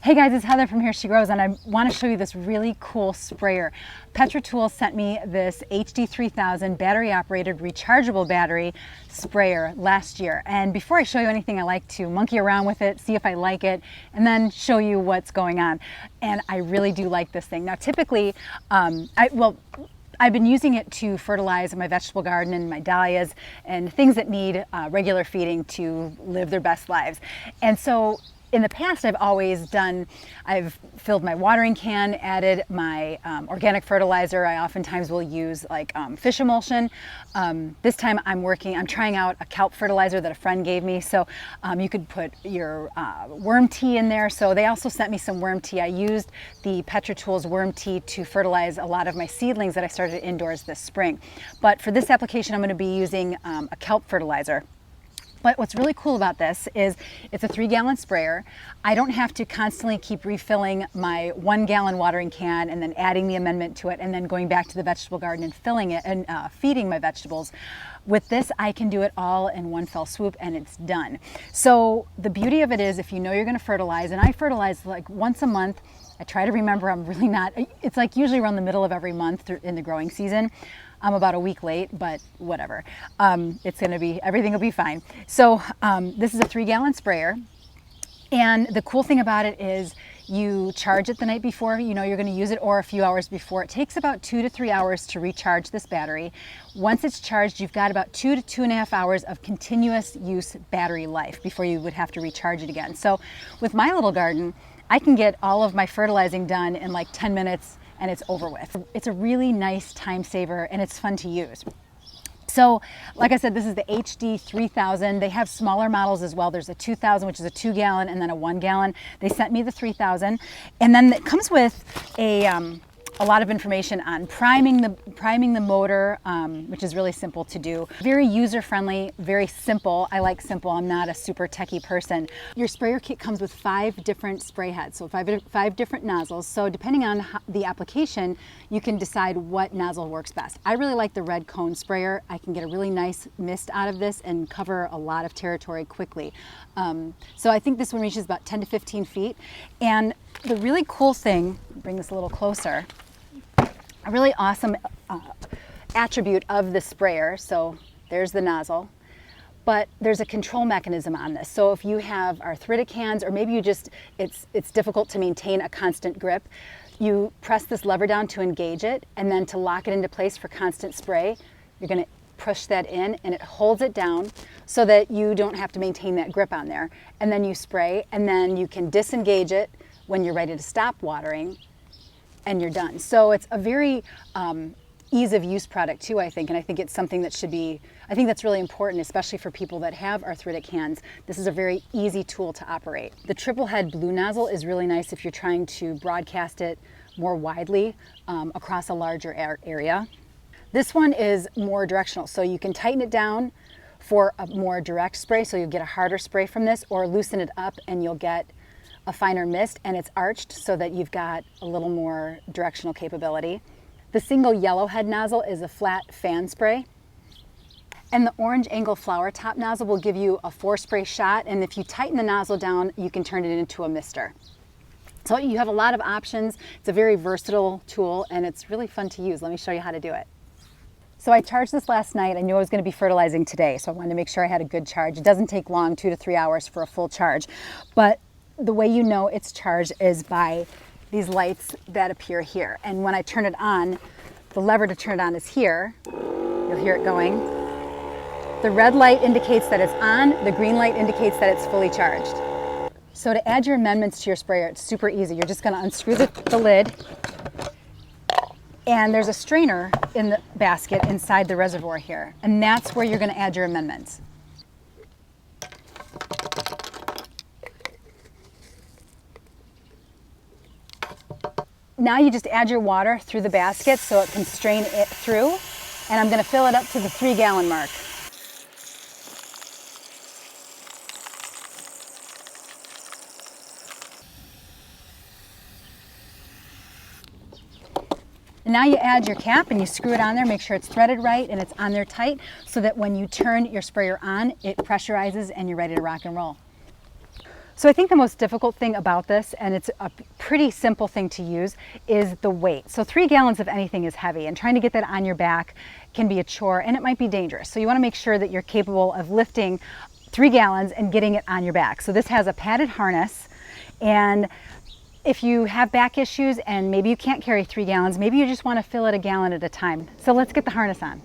Hey guys, it's Heather from Here She Grows, and I want to show you this really cool sprayer. Petra Tools sent me this HD3000 battery operated rechargeable battery sprayer last year. And before I show you anything, I like to monkey around with it, see if I like it, and then show you what's going on. And I really do like this thing. Now typically, I've been using it to fertilize my vegetable garden and my dahlias and things that need regular feeding to live their best lives. And so in the past, I've filled my watering can, added my organic fertilizer. I oftentimes will use like fish emulsion. This time I'm trying out a kelp fertilizer that a friend gave me. So you could put your worm tea in there. So they also sent me some worm tea. I used the Petra Tools worm tea to fertilize a lot of my seedlings that I started indoors this spring. But for this application, I'm going to be using a kelp fertilizer. But what's really cool about this is it's a 3-gallon sprayer. I don't have to constantly keep refilling my 1-gallon watering can and then adding the amendment to it and then going back to the vegetable garden and filling it and feeding my vegetables. With this, I can do it all in one fell swoop and it's done. So the beauty of it is if you know you're going to fertilize, and I fertilize like once a month. I try to remember it's like usually around the middle of every month in the growing season. I'm about a week late, but whatever. Everything will be fine. So this is a 3-gallon sprayer. And the cool thing about it is you charge it the night before you know you're going to use it, or a few hours before. It takes about 2 to 3 hours to recharge this battery. Once it's charged, you've got about 2 to 2.5 hours of continuous use battery life before you would have to recharge it again. So with my little garden, I can get all of my fertilizing done in like 10 minutes and it's over with. It's a really nice time saver and it's fun to use. So like I said, this is the HD3000. They have smaller models as well. There's a 2000, which is a 2-gallon, and then a 1-gallon. They sent me the 3000. And then it comes with a lot of information on priming the motor, which is really simple to do. Very user-friendly, very simple. I like simple. I'm not a super techie person. Your sprayer kit comes with 5 different spray heads, so five different nozzles. So depending on the application, you can decide what nozzle works best. I really like the red cone sprayer. I can get a really nice mist out of this and cover a lot of territory quickly. So I think this one reaches about 10 to 15 feet. And the really cool thing, bring this a little closer, a really awesome attribute of the sprayer, so there's the nozzle, but there's a control mechanism on this. So if you have arthritic hands, or maybe it's difficult to maintain a constant grip, you press this lever down to engage it, and then to lock it into place for constant spray, you're going to push that in and it holds it down so that you don't have to maintain that grip on there. And then you spray, and then you can disengage it when you're ready to stop watering, and you're done. So it's a very ease of use product too, I think, and I think it's something that I think that's really important, especially for people that have arthritic hands. This is a very easy tool to operate. The triple head blue nozzle is really nice if you're trying to broadcast it more widely across a larger area. This one is more directional, so you can tighten it down for a more direct spray, so you'll get a harder spray from this, or loosen it up and you'll get a finer mist, and it's arched so that you've got a little more directional capability. The single yellow head nozzle is a flat fan spray. And the orange angle flower top nozzle will give you a 4-spray shot, and if you tighten the nozzle down, you can turn it into a mister. So you have a lot of options. It's a very versatile tool and it's really fun to use. Let me show you how to do it. So I charged this last night. I knew I was going to be fertilizing today, so I wanted to make sure I had a good charge. It doesn't take long, 2 to 3 hours for a full charge. But the way you know it's charged is by these lights that appear here. And when I turn it on, the lever to turn it on is here. You'll hear it going. The red light indicates that it's on. The green light indicates that it's fully charged. So to add your amendments to your sprayer, it's super easy. You're just going to unscrew the lid. And there's a strainer in the basket inside the reservoir here. And that's where you're going to add your amendments. Now you just add your water through the basket so it can strain it through. And I'm going to fill it up to the 3-gallon mark. And now you add your cap and you screw it on there, make sure it's threaded right and it's on there tight so that when you turn your sprayer on, it pressurizes and you're ready to rock and roll. So I think the most difficult thing about this, and it's a pretty simple thing to use, is the weight. So 3 gallons of anything is heavy, and trying to get that on your back can be a chore, and it might be dangerous. So you want to make sure that you're capable of lifting 3 gallons and getting it on your back. So this has a padded harness, and if you have back issues and maybe you can't carry 3 gallons, maybe you just want to fill it a gallon at a time. So let's get the harness on.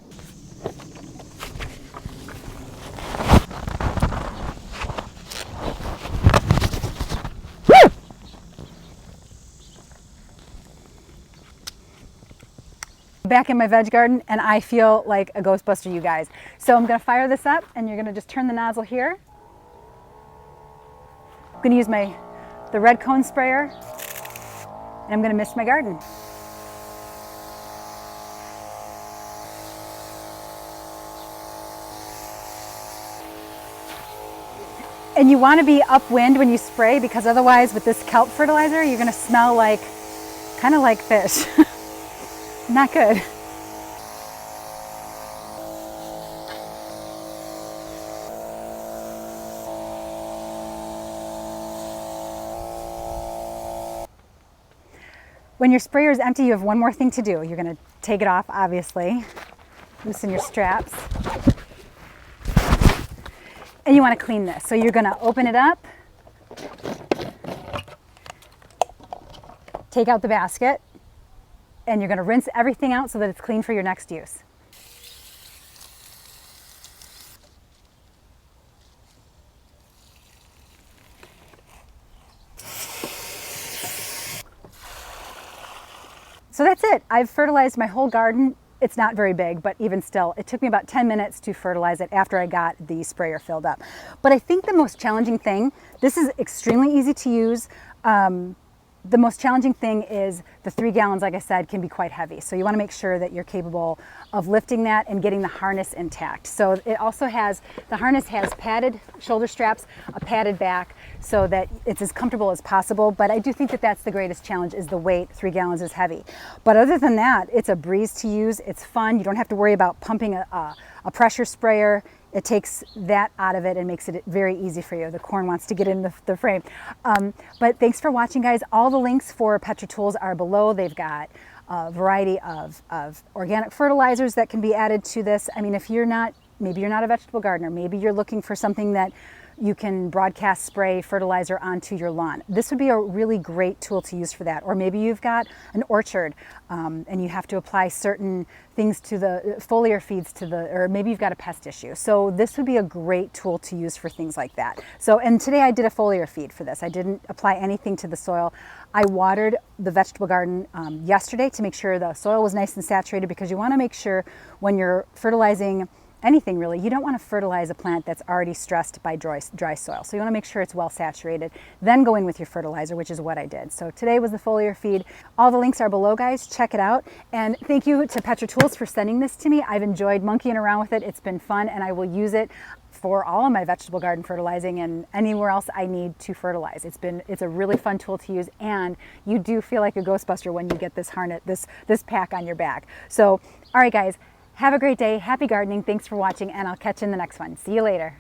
Back in my veg garden, and I feel like a Ghostbuster, you guys. So I'm gonna fire this up, and you're gonna just turn the nozzle here. I'm gonna use the red cone sprayer, and I'm gonna mist my garden. And you wanna be upwind when you spray, because otherwise with this kelp fertilizer, you're gonna smell like, kind of like fish. Not good. When your sprayer is empty, you have one more thing to do. You're going to take it off, obviously. Loosen your straps. And you want to clean this. So you're going to open it up, take out the basket, and you're going to rinse everything out so that it's clean for your next use. So that's it. I've fertilized my whole garden. It's not very big, but even still, it took me about 10 minutes to fertilize it after I got the sprayer filled up. But I think the most challenging thing, this is extremely easy to use. The most challenging thing is the 3 gallons, like I said, can be quite heavy. So you want to make sure that you're capable of lifting that and getting the harness intact. So it also has, the harness has padded shoulder straps, a padded back, so that it's as comfortable as possible. But I do think that that's the greatest challenge, is the weight. 3 gallons is heavy. But other than that, it's a breeze to use. It's fun. You don't have to worry about pumping a pressure sprayer. It takes that out of it and makes it very easy for you. The corn wants to get in the frame. But thanks for watching, guys. All the links for Petra Tools are below. They've got a variety of organic fertilizers that can be added to this. I mean, if you're not, maybe you're not a vegetable gardener, maybe you're looking for something that you can broadcast spray fertilizer onto your lawn. This would be a really great tool to use for that. Or maybe you've got an orchard and you have to apply certain things to the foliar feeds or maybe you've got a pest issue. So this would be a great tool to use for things like that. So, and today I did a foliar feed for this. I didn't apply anything to the soil. I watered the vegetable garden yesterday to make sure the soil was nice and saturated, because you want to make sure when you're fertilizing anything really, you don't want to fertilize a plant that's already stressed by dry soil. So you want to make sure it's well saturated, then go in with your fertilizer, which is what I did. So today was the foliar feed. All the links are below, guys. Check it out. And thank you to Petra Tools for sending this to me. I've enjoyed monkeying around with it. It's been fun, and I will use it for all of my vegetable garden fertilizing and anywhere else I need to fertilize. It's a really fun tool to use, and you do feel like a Ghostbuster when you get this harness, this pack on your back. So, all right, guys. Have a great day. Happy gardening. Thanks for watching, and I'll catch you in the next one. See you later.